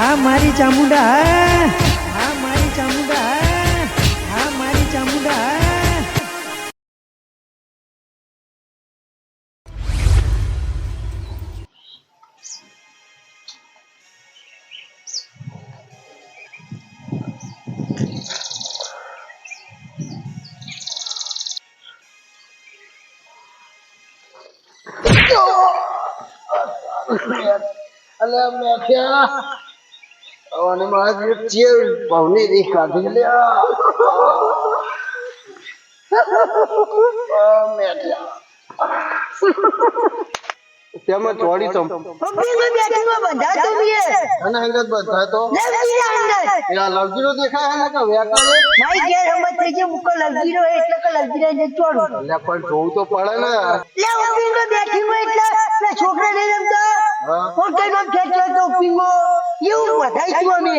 હા મારી ચામુંડા હા મારી ચામુંડા હા મારી ચામુંડા અલે મેઠિયા અને મારે જે ભાવની રી કાઢી લે મેઠિયા તેમાં ચોડી તમ અને હંગત બધા તો યા લગીરો દેખાય હે કે વ્યાકરે લે પણ જોવું તો પડે ને છોકરા નહીં રમતા કોણ કઈ નામ ખેંચો તો પીંગો એવું વધાઈ છું અમે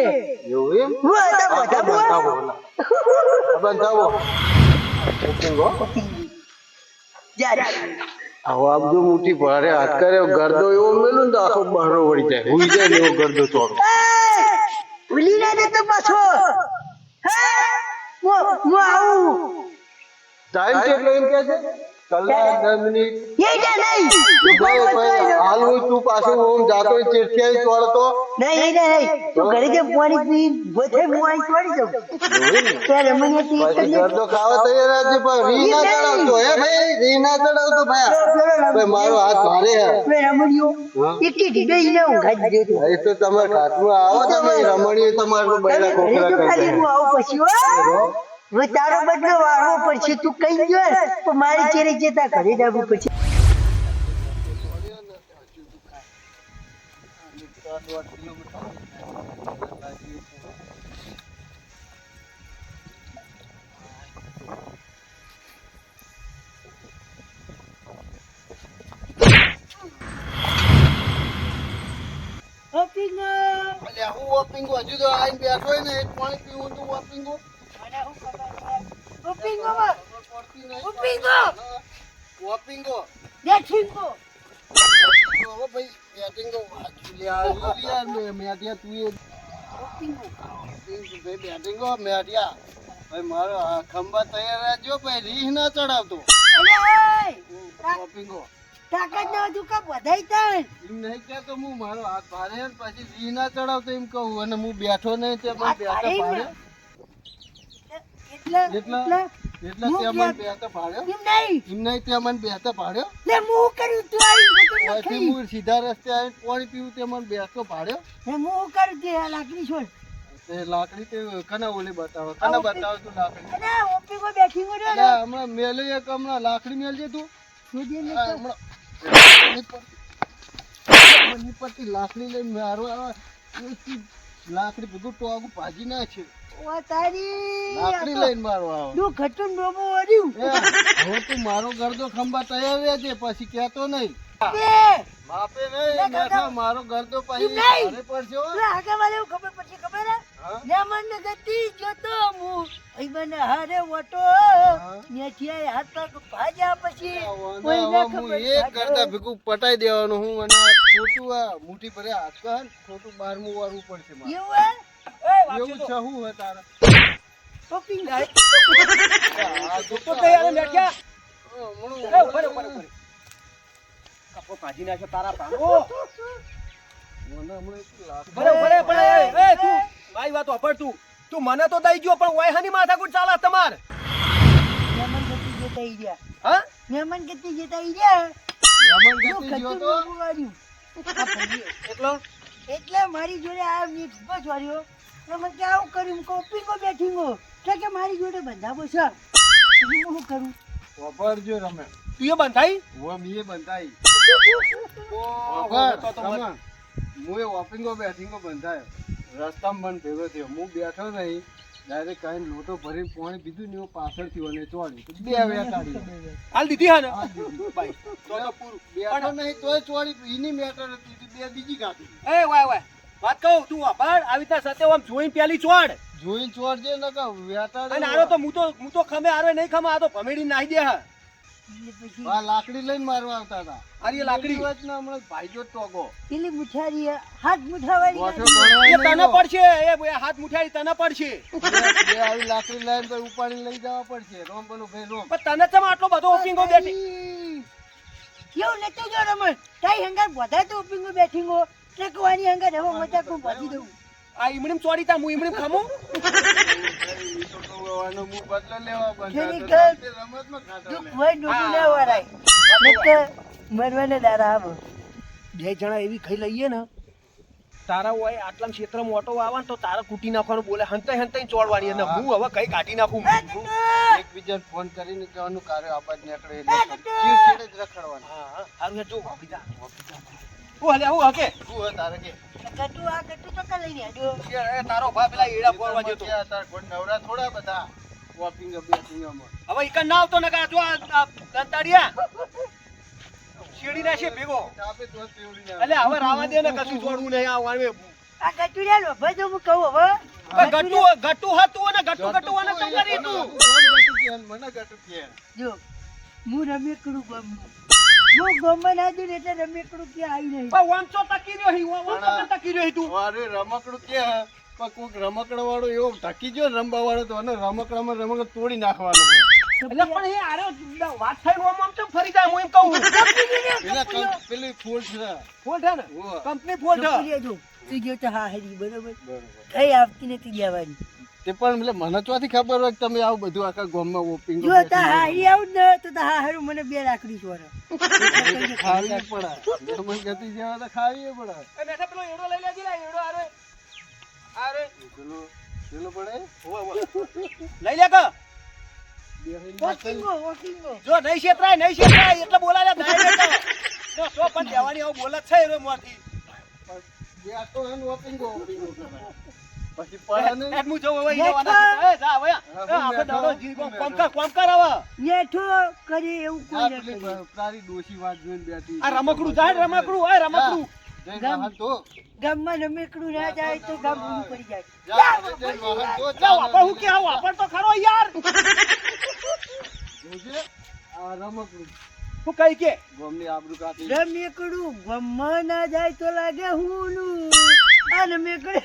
એવું એમ બંધાવો આવો આપજો મુઠ્ઠી ભારે હાથ કરે ગરદો એવો મેલું ને તો આખો બહારો વળી જાય હુઈ જાય ને એવો ગરદો ચોરો ભૂલી ના દે તો પાછો હું આવું ટાઈમ કેટલો એમ કે છે કલાક 10 મિનિટ હાલ હું તું પાછું હું જાતો ચેઠિયાઈ તોડતો નહીં તું ઘરે જે પાણી પી બોથે હું અહીં તોડી દઉં ત્યારે મને પછી ગરદો ખાવા તૈયાર છે પણ રી ના ચડાવતો હે ભાઈ રી ના ચડાવતો ભાઈ મારો હાથ ભારે હે રમણીઓ એકી ઢીડે ઈને ઊંઘાઈ દેતો એ તો તમારા ખાતમાં આવો તમે રમણીઓ તમારો બૈરા કોકરા ખાલી હું આવું પછી હવે તારો બદલો વાળવો પડશે તું કઈ ગયો તો મારી ચેરે જતા ઘરે જવું પડશે ઓપિંગો હજુ તો આઈને બેઠો ને એક પાણી પીવું તું ઓપિંગો મારો ખંભા તૈયાર રાખજો ભાઈ રીહ ના ચડાવતો એમ નહીં કેતો હું મારો હાથ ભારે પછી રીહ ના ચડાવતો એમ કહું અને હું બેઠો નહીં તે પણ બેઠા ભારે સીધા રસ્તે આવીને પાણી પીવું તે મને બેસતો ભાડ્યો લાકડી તે કના ઓલી બતાવો કના બતાવો તું લાકડી હમણાં મેલે એક હમણાં લાકડી મેલજે તું પડતી લાકડી લઈને મારો લાકડી બધું ટોગું ભાજી નાખે લાકડી લઈને મારો આવો હવે તું મારો ગરદો ખંભા તૈયાર છે પછી કેતો નહીં બાપે નહીં બેઠા મારો ગરદો પછી ભારે પડશે પટાઈ દેવાનું હું અને ખોટું આ મુઠ્ઠી ભરે હાથ ખોટું 12મું વારવું પડશે એવું છે હું હે તારા તું મને તો દઈ ગયો પણ ઓય હાની માથાકૂટ ચાલે તમાર મહેમાન ગતિ જતા ગયા એટલે મારી જોડે આ મિક્સ બસ વાળ્યો મને કે આવું કર્યું કોપી કો બેઠી કે મારી જોડે બંધાવો છે હું કરું વાપરજો રમે તું એ બંધાઈ મીએ બંધાઈ હું એ વોપિંગો બેઠીંગો બંધાયો રસ્તામાં બંધ ભેગો થયો હું બેઠો નહીં ડાયરેક્ટ કાંઈ લોટો ભરીને પાણી પીધું ને પાછળથી અને ચોડી બે વેટાડી હાલ દીધી હા ને ભાઈ તો પૂરું બેઠો નહીં તોય ચોડી એની મેટર હતી બે બીજી કાઢી વાય વાત કહું તું વાપર આવી રીતના સતે આમ જોઈને પેલી ચોડ જોડજે ન કહું વેટાડી અને આરો તો હું તો ખમે આરો નહીં ખમે આ તો ભમેડી નાખી દે હા એટલે પછી આ લાકડી લઈને મારવા આવતા હતા. અરે એ લાકડી વાત ના હમણાં ભાઈજો ટોગો. પેલી મુઠારી હાથ મુઠાવાળી ગોઠો ગાડી. એ ગણવાય તને નહીં પડશે એ બે હાથ મુઠાડી તને પડશે બે આવી લાકડી લઈને તો ઉપાડીને લઈ જવા પડશે. રોમ બનો ભાઈ રોમ. પણ તને ચમ આટલો બધો ઓપિંગો બેઠી કેવું નતું જો રમણ તાઈ હંગાર બધા તો ઓપિંગો બેઠીંગો ટ્રકવાની હંગાર હવે મજાક હું ભાજી દઉં. આ ઈમડીમ ચોડી તા હું ઈમડીમ ખામું ઈ તો કહું આનો મું બદલો લેવા ખેરી બંધા કર. તો રમતમાં ખાતો તું લે. કોઈ ડૂબી ના વરાય નકર મરવાને દારા આવો. બે જણા એવી ખાઈ લઈએ ને તારા હોય આટલા ક્ષેત્રમાં ઓટો આવે ને તો તારા કૂટી નાખવાનું બોલે હંતાઈ હંતાઈ ચોડવાની અને હું હવે કઈ કાઢી નાખું એકબીજાને ફોન કરીને કહેવાનું કાર્ય આબાદ નીકળે એટલે ચીડચીડ જ રખડવાનું. હા હારું હે જો બીજા ઓ હલે હું હકે શું હે તારે કે? ગટુ આ ગટુ તો કા લઈને આડ્યો. એ તારો ભા પેલા એડા પોરવા જતો ત્યાં તાર કોઈ નવરા થોડા બધા વોપિંગ બેસિંગમાં. હવે ઈકન ના આવતો ને જો આ દંતાડિયા શેડી ના છે ભેગો તાપે તો તેવડી ના. એટલે હવે રાવા દે ને કશું જોડવું નહીં આ વાળવે આ ગટુ લે લો ભાઈ જો હું કહું હવે ગટ્ટુ ગટ્ટુ હતું અને ગટ્ટુ ગટ્ટુ અને તો કરી તું ગટુ કે મને ગટુ કે. જો હું રમેકડું ગમનું હું ગમવા ના દઉં ને એટલે રમેકડું કે આવી નહીં. પણ વાંચો તકી રહ્યો હી વાંચો તકી રહ્યો હી તું અરે રમકડું કે હે, પણ કોઈક રમકડા વાળો એવો ઢકી ગયો રમવા વાળો તો અને રમકડામાં રમકડું તોડી નાખવાનો હોય. એટલે પણ એ આરે વાત થઈ આમ આમ ચમ ફરી જાય હું એમ કહું પેલા પેલી ફૂલ છે. ફોલ્ટ હે ને હોવે. કંપની ફોલ્ટ હે છોકરીઓ જો તું જો તો હા હરી બરોબર બરોબર. કઈ આવતી નથી દેવાની. તે પણ એટલે મને ચોથી ખબર હોય કે તમે આવું બધું આખા ગામમાં વોપિંગ જો તા હા હરી આવું જ ને તો તા હા હારું મને 2 લાકડી ચોરે. ખાવી પડે. ગરમ ગતિ જેવા તો ખાવી પડે. એ બેઠા પેલો એડો લઈ લેજી લા એડો આરે આરે પેલો પેલો પડે. લઈ લે કા વોકિંગો વોકિંગો જો નહીં છેતરાય એટલે બોલાય ડાયરેક્ટ જો તો પણ દેવાની આવું બોલત છે રે મોરથી જે આ તો એનું વોપિંગ કરાય. પછી પડે નહીં. એટ મુ જો હવે ઈને વાના એ જા હવે આપણે દાડો જીવો કોમ કર હવે નેઠો કરી એવું આ કોઈ પેલી ન કરે. તારી ડોશી વાત જોઈને બેઠી. આ રમકડું જાય રમકડું એ રમકડું જઈને વાહન ધો. ગામમાં રમેકડું ના જાય તો ગામ ભૂલું પડી જાય. જા, જઈને વાહન ધો. જા વાપર હું કે આવ વાપર તો ખરો યાર જોજે, આ રમકડું હું કઈ કે ગામની આબરૂ કાઢી. રમેકડું ગામમાં ના જાય તો લાગે હુંનું આ રમેકડું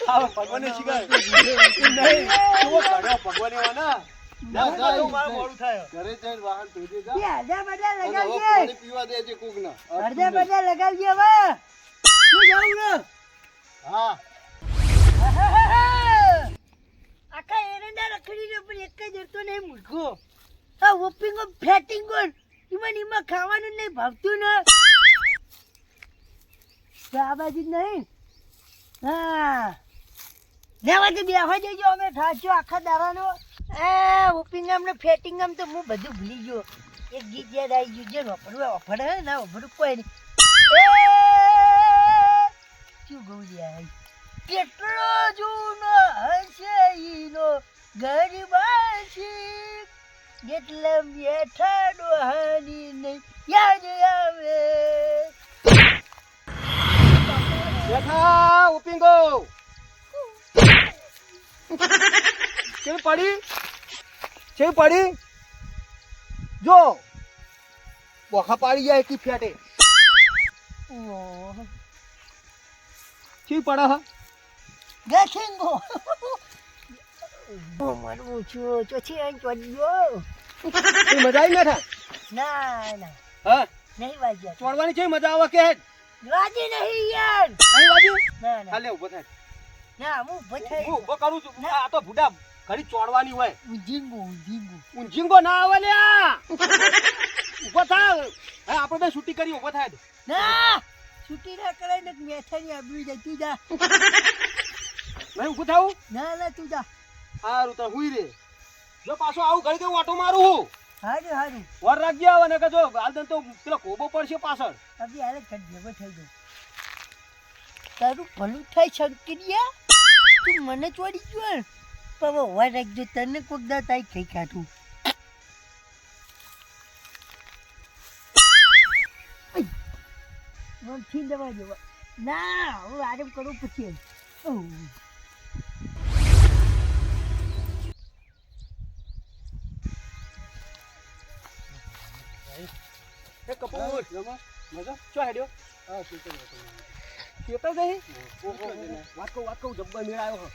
આવ ભગવાનને શીખાય નહીં જો ઘડ્યો ભગવાન એવા ના ના, ના તો જા, મારું મોડું થાય ઘરે જઈને વાહન ધોજે જા. બે અડધા બધા અને હવે લગાવજે પાણી પીવા દેજે કોકને. અડધા બધા લગાવજે હવે હું જાઉં ને હા આખા એરંડા રખડીને પણ એક જ હતો નહીં મૂર્ખો. આ વોપિંગો ફેટિંગો એમાં ખાવાનું નહીં ભાવતું ને તો આ બાજુ જ નહીં. હા લેવાથી બેહવા જજો અમે ઠાચ્યો આખા દાડાનો વોપિંગમ ને ફેટિંગમ તો હું બધું ભૂલી ગયો. એક ગીત યાદ આવી ગયું જે વપડવા વપડે હે ના વપડું કોઈ નહીં. શું ગયું યાર કેટલો જૂનો હશે ઈનો ગરીબાશી એટલે બેઠા ડોહાની નહીં યાદ આવે. બેઠા ઉપિંગો કેવી પડી જો બોખા પાડી જાય કી ફેટે ઓહ કેવી પડે હ ગેસિંગો મરવું છું ચોથી અહીં ચોડી ગયો. એ મજા આવી બેઠા ના ના હા નહીં વાગ્યા ચોડવાની છે મજા આવે કે વાજી નહીં યાર. નહીં વાજ્યું ના ના હાલે ઉભો થાય ના હું બધાઈ હું ઉભો કરું છું આ તો ભૂડા ઘડી ચોડવાની હોય ઊંઝીંગું ઊંઝીંગો ના આવે લ્યા ઉભો થા હા આપણે બે છૂટી કરી ઉભો થાય ના છૂટી ના કરાય ને મેઠાની આબરૂ જાય તું જા. નહીં ઉભું થાવું ના ના તું જા. સારું તો હુઈ રે જો પાછો આવું ઘડી દેવું આટો મારું હું હારું હારું વર રાખજે આવે ને કે જો હાલ તો પેલો કોબો પડશે પાછળ અભી હાલે ઘટ ભેગો થઈ ગયો. તારું ભલું થાય શંકરિયા તું મને ચોડી ગયો ને પણ વાર રાખજો તને કોક દા તાઈ ખાઈ કાઢું. મમથી દવા દેવા ના હું આરામ કરું પછી ઓહ. એ કપૂર મજા ચો હેડ્યો હા તું તો હતો. શેતર જઈ ઓહો. વાત કહું જબ્બર મેળ આવ્યો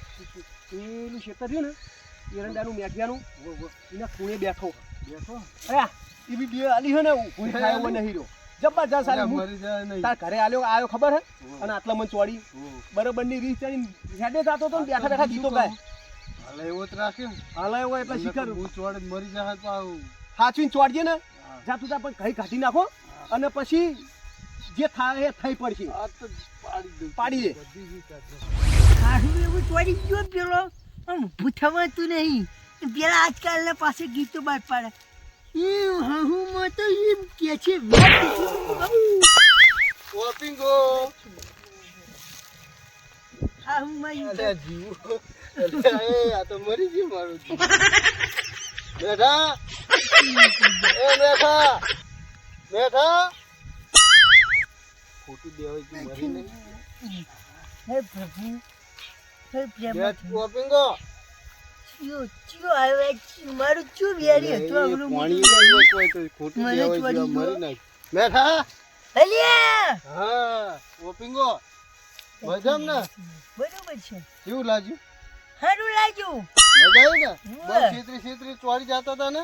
પેલું શેતર રહ્યું ને એરંડાનું મેઘિયાનું એના ખૂણે બેઠો બેઠો અરે એ બી બે આલી હે ને કોઈ થાય એવો નહીં રહ્યો જબરજસ્ત આલી મરી જાય નહીં. તાર ઘરે આવ્યો ખબર હે ઓહો. અને આટલા મન ચોડી ઓહો. બરોબર ની રીત ચડી હેડે જાતો તો ને બેઠા બેઠા ગીતો ગાય હાલે એવો જ રાખ્યો હાલા એવો એટલે શિખર હું ચોડે મરી જાય તો આવું હાચવીને ચોડજે ને જાતું તા પણ કઈ કાઢી નાખો અને પછી જે થાય એ થઈ પડશે આ તો પાડી દે. બધી રીત আছে. ખાસું એવું ચોરી ગયો પેલો આમ ઊભું થવાતું નહીં પેલા આજકાલના પાસે ગીતો બહાર પાડે હું તો એમ કે છે ઓપિંગો અલ્યા જીવ અલ્યા એ આ તો મરી ગયું મારું જીવ. બેઠા એ બેઠા બેઠા ખોટું દેવાય કે મરી નહીં. હે પ્રભુ હે પ્રેમ બેઠ ઓપિંગો ચિયો આવે મારું ચું બેરી હતું એ આપણું પાણી નહીં કોઈ તો ખોટું મને દેવાય ચોરી કે ગયો. મરી નહીં. બેઠા અલ્યા હા ઓપિંગો મજામ ને બરોબર છે કેવું લાગ્યું સારું લાગ્યું મજા આવી ને ઉવ્વ. બસ છેતરી ચોરી જતા હતા ને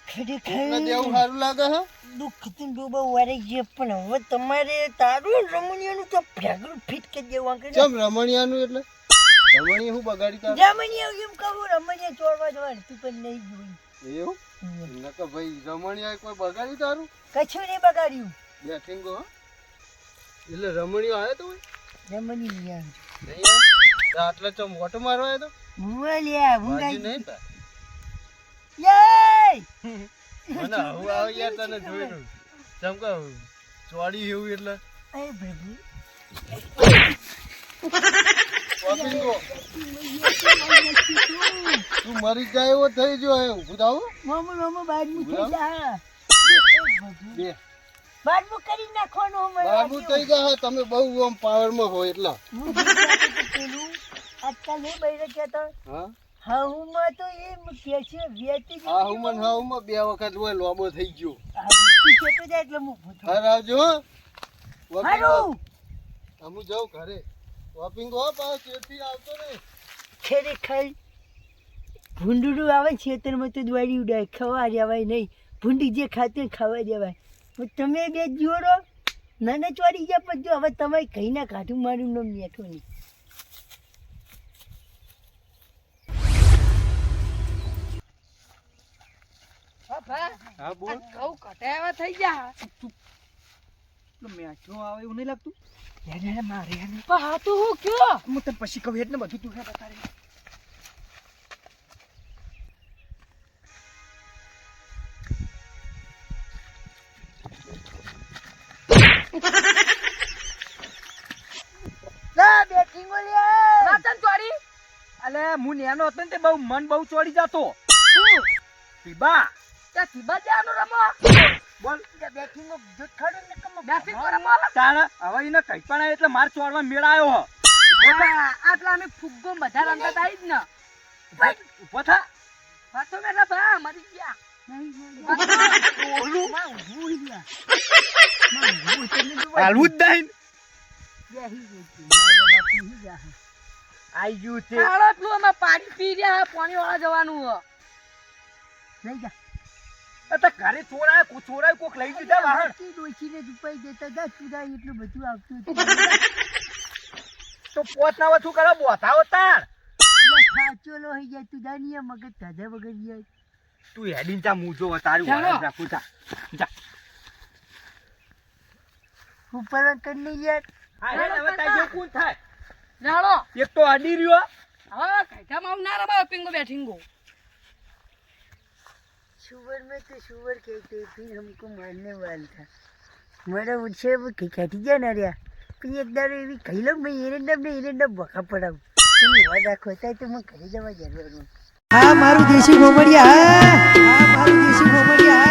કોકને દેવું ખરેખર સારું લાગે હે દુઃખ થી ડૂબો વારે છે પણ હવે તમારે તારું રમણીયાનું તો ભેગું ફિટ કરી દેવા કે ચમ રમણીયાનું એટલે રમણીયા હું બગાડી તાર રમણીયા એમ કહું રમણીયા ચોરવા જવાનું તું પણ નહીં જોઈ એવું નકર ભાઈ રમણીયા કોઈ બગાડી તારું કશું નહીં બગાડ્યું બેઠિંગો એટલે રમણીયો આવ્યો તો રમણી નહીં આવ્યો આટલા ચમ મોટો મારવા આવ્યો તો મુવાલિયા બાજુ મુંગાઈ નહીં તાર યે મને હું આવ યાર તને જોઈનું ચમ કહું ચોડી એવું એટલે એ પ્રભુ ઓપિંગો તું મરી જાય એવો થઈ ગયો હે ઊભું થાવ મોમો બાદમું થઈ જા બે બાદમું કરી નાખવાનું અમારે બાબુ થઈ ગયા તમે બહુ આમ પાવરમાં હોય એટલા હું પેલું આજકાલ એ બૈરે કહેતો હા હાઉમાં તો એમ કે છે વેતી હા હું બે વખત હોય લોબો થઈ ગયો છે તો જાય એટલે હું ભૂતો ઘર આવજો હો. વોપિંગ હારું હું જાઉં ઘરે વોપિંગ હો પાછો ચેડથી આવતો ને ખરેખર ભૂંડુડું આવે ને ખેતરમાં તો દવાડી ઉડાય ખવા જવાય નહીં ભૂંડી જે ખાતે ખાવા જવાય તમે બે જોડો નાના ચોરી ગયા પછી જો હવે તમે કઈ ના કાઢું મારું નામ મેઠું નહીં હા બોલ મેચો આવે એવું નહીં લાગતું મારે હા તો હું કયો હું તને પછી કહું એટલે બધું તું બતારે લા બેઠી ગોલ્યા રાતન ચોરી અલે હું નેનો હતો ને તે બહુ મન બહુ ચોરી જતો પીબા બોલ બેઠી ગો જૂઠ ખાડો ને કમ તાણ હવે એને કઈ પણ આવે એટલે માર ચોરવા મેળ આવ્યો હો આટલા અમે ફુગ્ગો બધા રમતા હતા જ ને ઉભો થા વાતો મેલા ભા મરી ગયા હાલવું જ નહીં આઈ ગયું તે આળતલું અમે પાણી પી રહ્યા પાણી વાળા જવાનું હે લઈ જા તો ઘરે ચોરાય કોક લઈ દીધા વાહન ડોશીને દુપાઈ દેતા જા ચુડા એટલું બધું આવતું તો પોત ના વછું કરો બોથાવો તાર સાચો લો હઈ જાય તું જાણીએ મગજ તાજા વગર જાય તું હેડીન જા મુજો તારી ચાલો. વાળા રાખું જા ઉપર કરી નહીં યાર હા હવે તાજો કોણ થાય જાણો એક તો અડી રહ્યો હવે કાઢામાં આવું ના રમાયો પિંગો બેઠીંગો सुअर में तो सुअर कहते फिर हमको मारने वाला था हमारा उनसे वो खिखाती जा ना रहा फिर एक दारो एवी कही लो मैं एरंडा बका पड़ा तुम हुआ दाखो था तो मैं घरे जवा जरूर हाँ मारू देसी घोमड़िया हाँ मारू देसी घोमड़िया